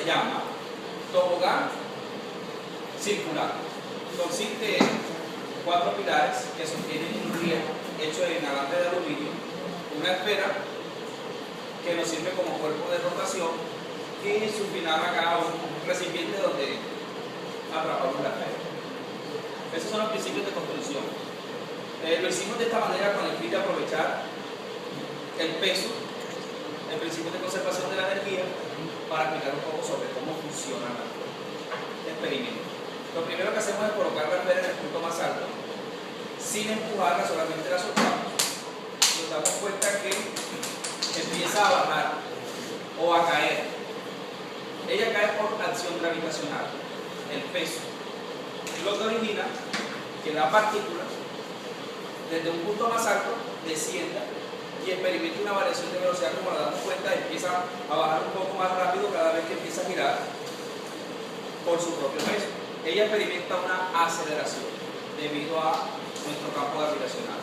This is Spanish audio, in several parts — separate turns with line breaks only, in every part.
se llama tobogán circular. Consiste en 4 pilares que sostienen un riel hecho de alambre de aluminio, una esfera que nos sirve como cuerpo de rotación y su final acá un recipiente donde atrapamos la esfera. Esos son los principios de construcción. Lo hicimos de esta manera con el fin de aprovechar el peso, el principio de conservación de la energía, para explicar un poco sobre cómo funciona el experimento. Lo primero que hacemos es colocar la esfera en el punto más alto, sin empujarla, solamente la soltamos. Nos damos cuenta que empieza a bajar o a caer. Ella cae por acción gravitacional, el peso. Lo que origina que la partícula, desde un punto más alto, descienda y experimente una variación de velocidad. Como nos damos cuenta, empieza a bajar un poco más rápido cada vez que empieza a girar por su propio peso. Ella experimenta una aceleración debido a nuestro campo gravitacional.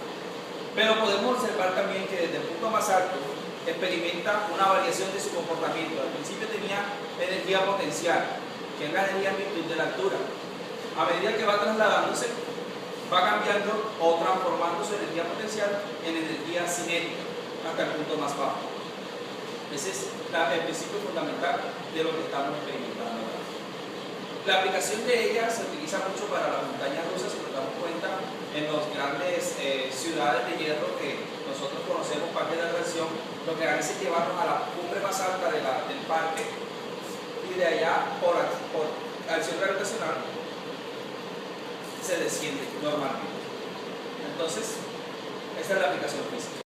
Pero podemos observar también que desde el punto más alto experimenta una variación de su comportamiento. Al principio tenía energía potencial, que es la energía en virtud de la altura. A medida que va trasladándose, va cambiando o transformando su energía potencial en energía cinética hasta el punto más bajo. Ese es el principio fundamental de lo que estamos experimentando ahora. La aplicación de ella se utiliza mucho para las montañas rusas, si nos damos cuenta, en las grandes ciudades de hierro que nosotros conocemos, parques de atracción. Lo que hace es llevarnos a la cumbre más alta del parque y de allá, por acción gravitacional, se desciende normalmente. Entonces, esa es la aplicación física.